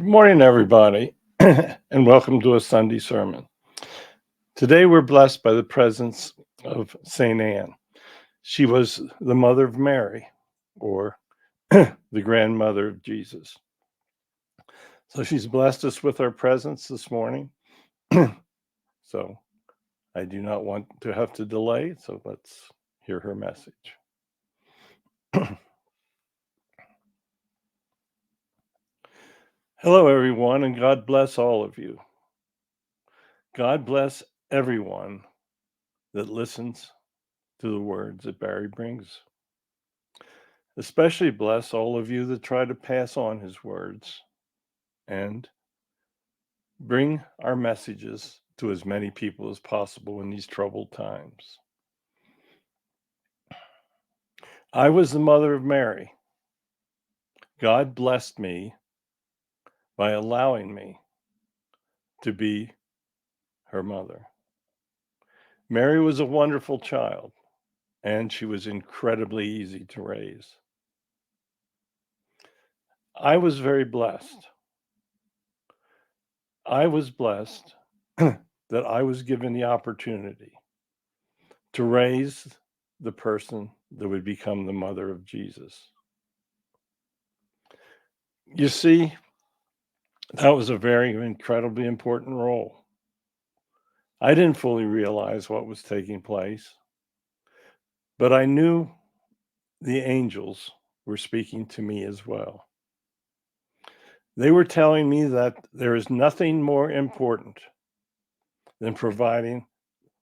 Good morning, everybody, and welcome to a Sunday sermon. Today, we're blessed by the presence of St. Anne. She was the mother of Mary, or the grandmother of Jesus. So she's blessed us with her presence this morning. So I do not want to have to delay, so let's hear her message. Hello, everyone, and God bless all of you. God bless everyone that listens to the words that Barry brings. Especially bless all of you that try to pass on his words and bring our messages to as many people as possible in these troubled times. I was the mother of Mary. God blessed me by allowing me to be her mother. Mary was a wonderful child, and she was incredibly easy to raise. I was very blessed. I was blessed that I was given the opportunity to raise the person that would become the mother of Jesus. You see, that was a very incredibly important role. I didn't fully realize what was taking place, but I knew the angels were speaking to me as well. They were telling me that there is nothing more important than providing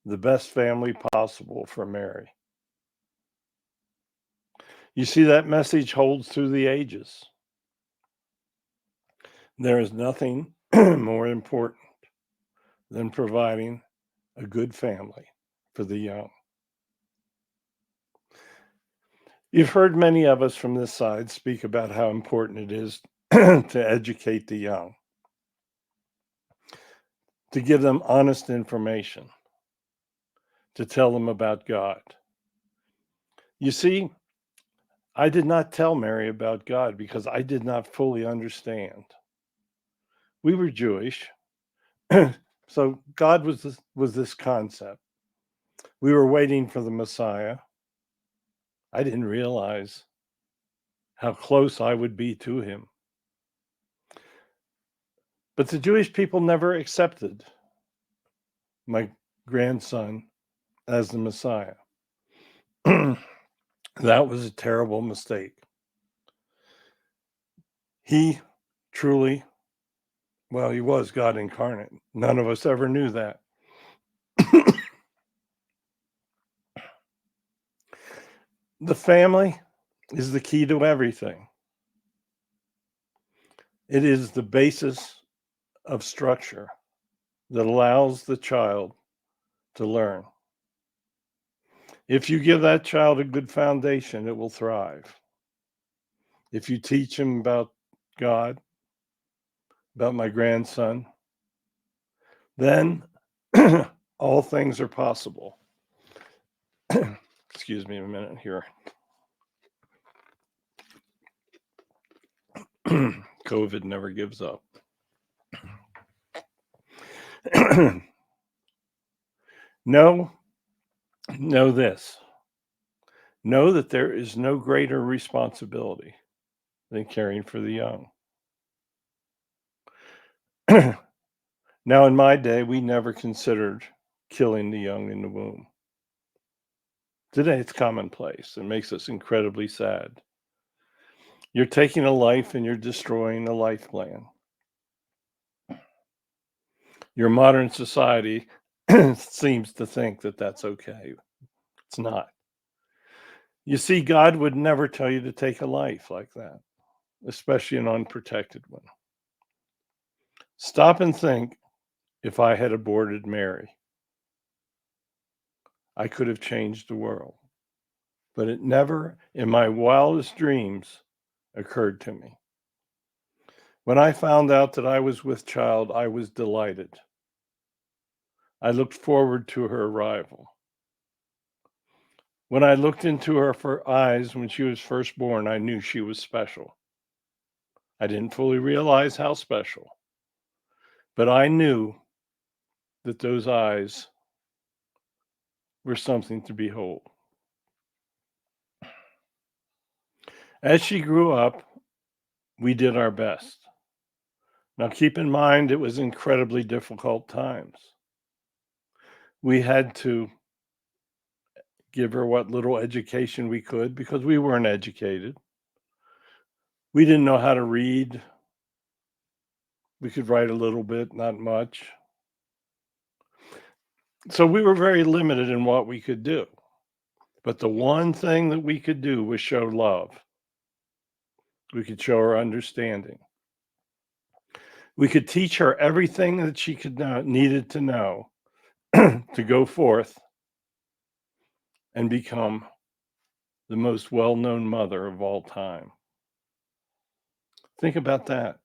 the best family possible for Mary. You see, that message holds through the ages. There is nothing more important than providing a good family for the young. You've heard many of us from this side speak about how important it is to educate the young, to give them honest information, to tell them about God. You see, I did not tell Mary about God because I did not fully understand. We were Jewish, so God was this concept. We were waiting for the Messiah. I didn't realize how close I would be to him. But the Jewish people never accepted my grandson as the Messiah. That was a terrible mistake. He truly, well, he was God incarnate. None of us ever knew that. The family is the key to everything. It is the basis of structure that allows the child to learn. If you give that child a good foundation, it will thrive. If you teach him about God, about my grandson, then all things are possible. Excuse me a minute here. COVID never gives up. Know this. Know that there is no greater responsibility than caring for the young. Now, in my day, we never considered killing the young in the womb. Today, it's commonplace. It makes us incredibly sad. You're taking a life and you're destroying a life plan. Your modern society seems to think that that's okay. It's not. You see, God would never tell you to take a life like that, especially an unprotected one. Stop and think, if I had aborted Mary, I could have changed the world. But it never, in my wildest dreams, occurred to me. When I found out that I was with child, I was delighted. I looked forward to her arrival. When I looked into her eyes when she was first born, I knew she was special. I didn't fully realize how special, but I knew that those eyes were something to behold. As she grew up, we did our best. Now, keep in mind, it was incredibly difficult times. We had to give her what little education we could because we weren't educated. We didn't know how to read. We could write a little bit, not much. So we were very limited in what we could do. But the one thing that we could do was show love. We could show her understanding. We could teach her everything that she could needed to know to go forth and become the most well-known mother of all time. Think about that.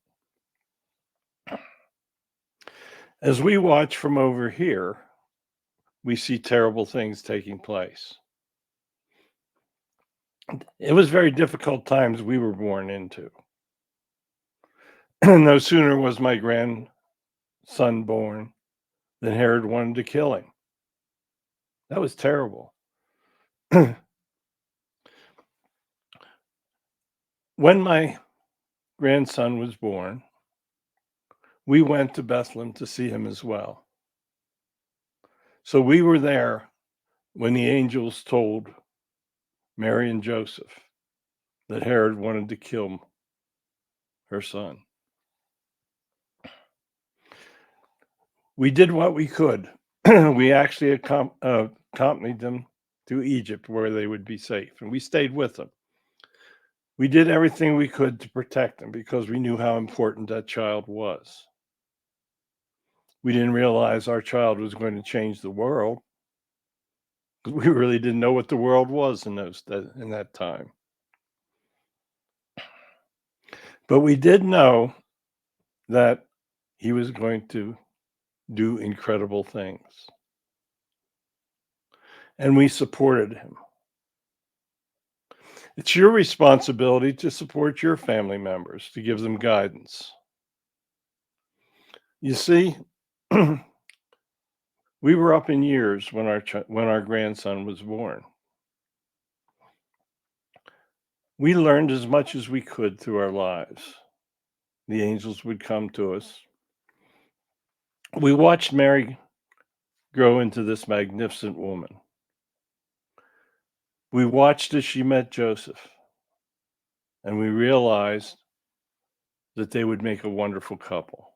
As we watch from over here, we see terrible things taking place. It was very difficult times we were born into. No sooner was my grandson born than Herod wanted to kill him. That was terrible. When my grandson was born, we went to Bethlehem to see him as well. So we were there when the angels told Mary and Joseph that Herod wanted to kill her son. We did what we could. We actually accompanied them to Egypt where they would be safe, and we stayed with them. We did everything we could to protect them because we knew how important that child was. We didn't realize our child was going to change the world. We really didn't know what the world was in that time. But we did know that he was going to do incredible things. And we supported him. It's your responsibility to support your family members, to give them guidance. You see, we were up in years when our grandson was born. We learned as much as we could through our lives. The angels would come to us. We watched Mary grow into this magnificent woman. We watched as she met Joseph, and we realized that they would make a wonderful couple.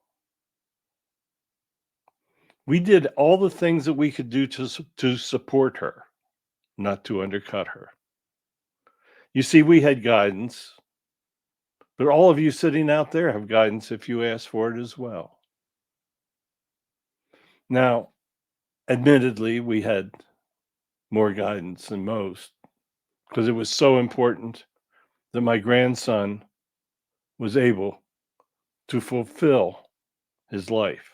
We did all the things that we could do to support her, not to undercut her. You see, we had guidance, but all of you sitting out there have guidance if you ask for it as well. Now, admittedly, we had more guidance than most because it was so important that my grandson was able to fulfill his life.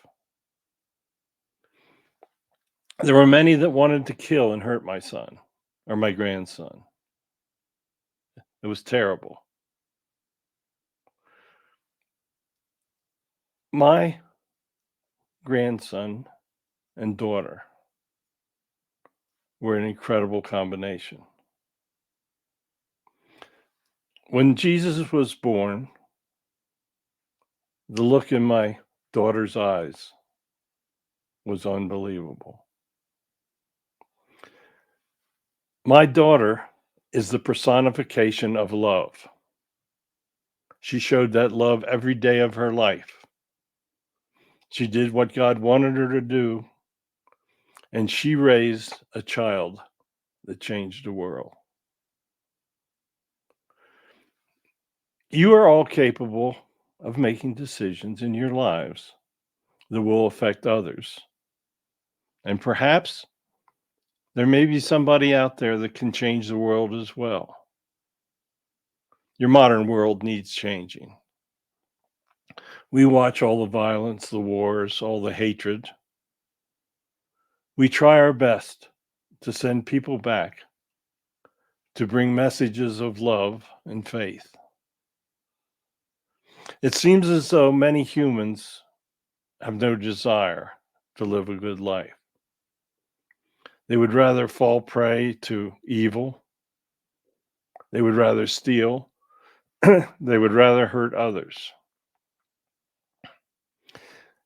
There were many that wanted to kill and hurt my son or my grandson. It was terrible. My grandson and daughter were an incredible combination. When Jesus was born, the look in my daughter's eyes was unbelievable. My daughter is the personification of love. She showed that love every day of her life. She did what God wanted her to do, and she raised a child that changed the world. You are all capable of making decisions in your lives that will affect others. And perhaps there may be somebody out there that can change the world as well. Your modern world needs changing. We watch all the violence, the wars, all the hatred. We try our best to send people back to bring messages of love and faith. It seems as though many humans have no desire to live a good life. They would rather fall prey to evil. They would rather steal. They would rather hurt others.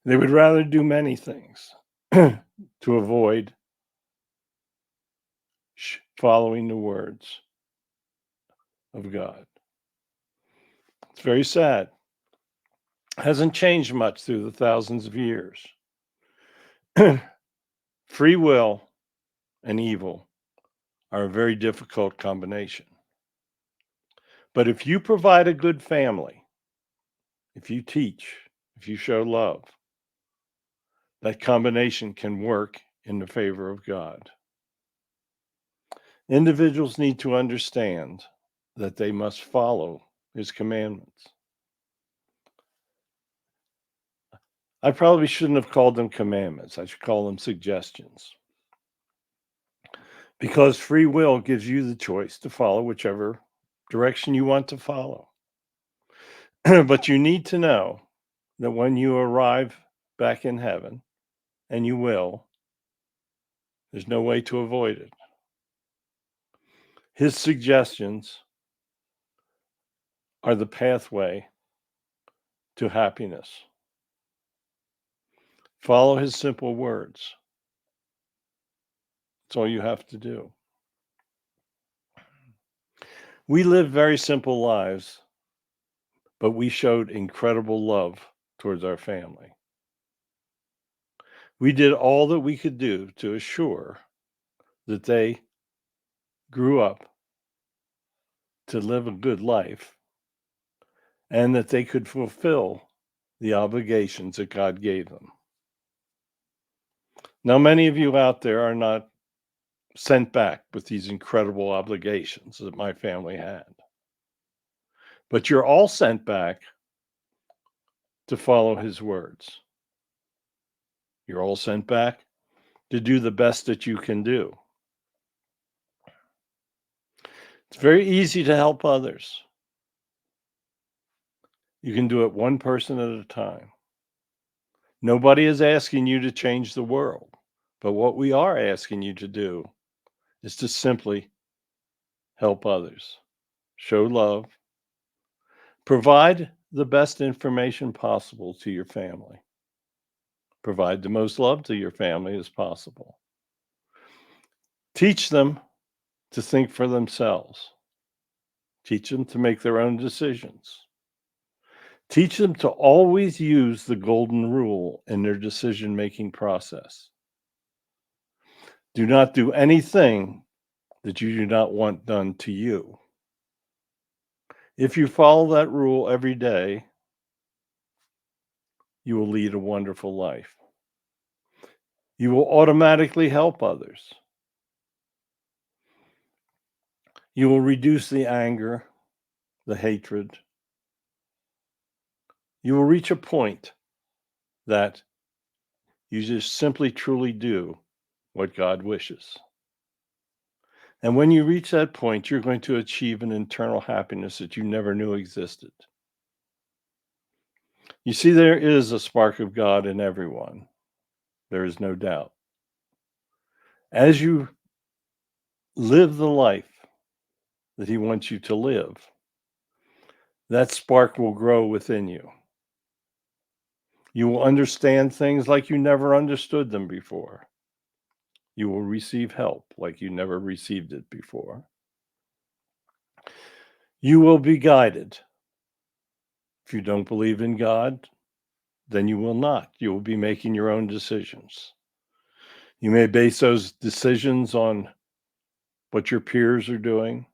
They would rather do many things to avoid following the words of God. It's very sad. It hasn't changed much through the thousands of years. Free will and evil are a very difficult combination. But if you provide a good family, if you teach, if you show love, that combination can work in the favor of God. Individuals need to understand that they must follow his commandments. I probably shouldn't have called them commandments. I should call them suggestions. Because free will gives you the choice to follow whichever direction you want to follow. But you need to know that when you arrive back in heaven, and you will, there's no way to avoid it. His suggestions are the pathway to happiness. Follow his simple words. That's all you have to do. We lived very simple lives, but we showed incredible love towards our family. We did all that we could do to assure that they grew up to live a good life and that they could fulfill the obligations that God gave them. Now, many of you out there are not sent back with these incredible obligations that my family had, but you're all sent back to follow his words. You're all sent back to do the best that you can do. It's very easy to help others. You can do it one person at a time. Nobody is asking you to change the world, but what we are asking you to do is to simply help others, show love, provide the best information possible to your family, provide the most love to your family as possible. Teach them to think for themselves. Teach them to make their own decisions. Teach them to always use the golden rule in their decision-making process. Do not do anything that you do not want done to you. If you follow that rule every day, you will lead a wonderful life. You will automatically help others. You will reduce the anger, the hatred. You will reach a point that you just simply truly do what God wishes. And when you reach that point, you're going to achieve an internal happiness that you never knew existed. You see, there is a spark of God in everyone. There is no doubt. As you live the life that he wants you to live, that spark will grow within you. You will understand things like you never understood them before. You will receive help like you never received it before. You will be guided. If you don't believe in God, then you will not. You will be making your own decisions. You may base those decisions on what your peers are doing.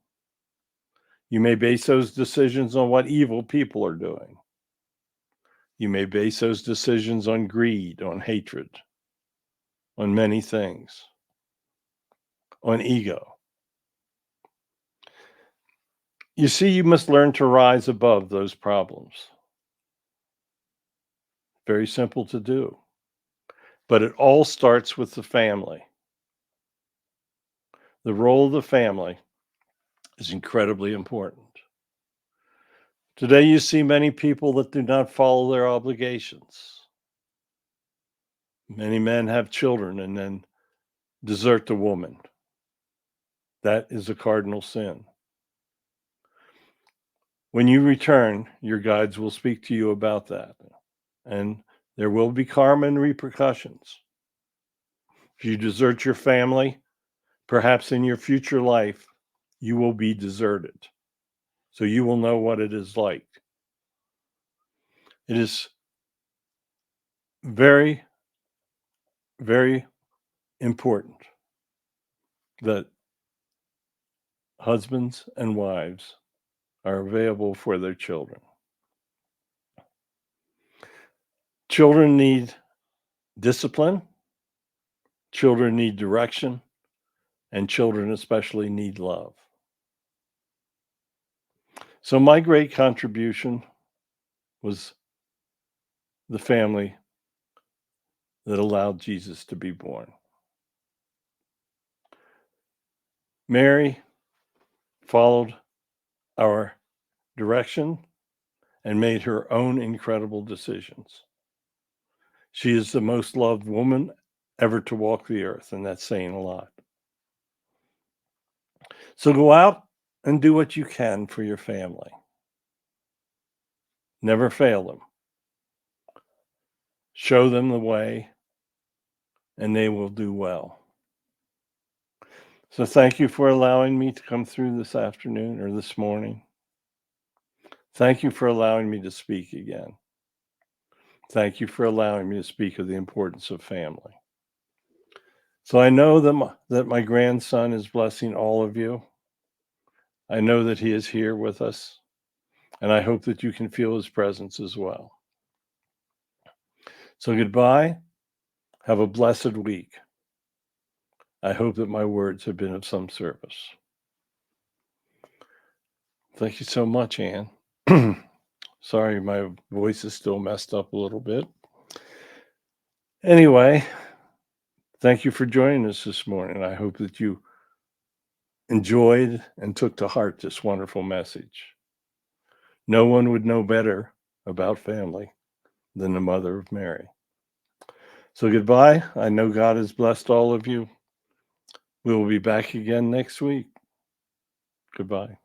You may base those decisions on what evil people are doing. You may base those decisions on greed, on hatred, on many things, on ego. You see, you must learn to rise above those problems. Very simple to do. But it all starts with the family. The role of the family is incredibly important. Today, you see many people that do not follow their obligations. Many men have children and then desert the woman. That is a cardinal sin. When you return, your guides will speak to you about that, and there will be karma and repercussions. If you desert your family, perhaps in your future life, you will be deserted. So you will know what it is like. It is very, very important that husbands and wives are available for their children. Children need discipline, children need direction, and children especially need love. So my great contribution was the family that allowed Jesus to be born. Mary followed our direction and made her own incredible decisions. She is the most loved woman ever to walk the earth, and that's saying a lot. So go out and do what you can for your family. Never fail them. Show them the way, and they will do well. So thank you for allowing me to come through this afternoon or this morning. Thank you for allowing me to speak again. Thank you for allowing me to speak of the importance of family. So I know that my grandson is blessing all of you. I know that he is here with us, and I hope that you can feel his presence as well. So goodbye. Have a blessed week. I hope that my words have been of some service. Thank you so much, Anne. Sorry, my voice is still messed up a little bit. Anyway, thank you for joining us this morning. I hope that you enjoyed and took to heart this wonderful message. No one would know better about family than the Mother of Mary. So goodbye. I know God has blessed all of you. We will be back again next week. Goodbye.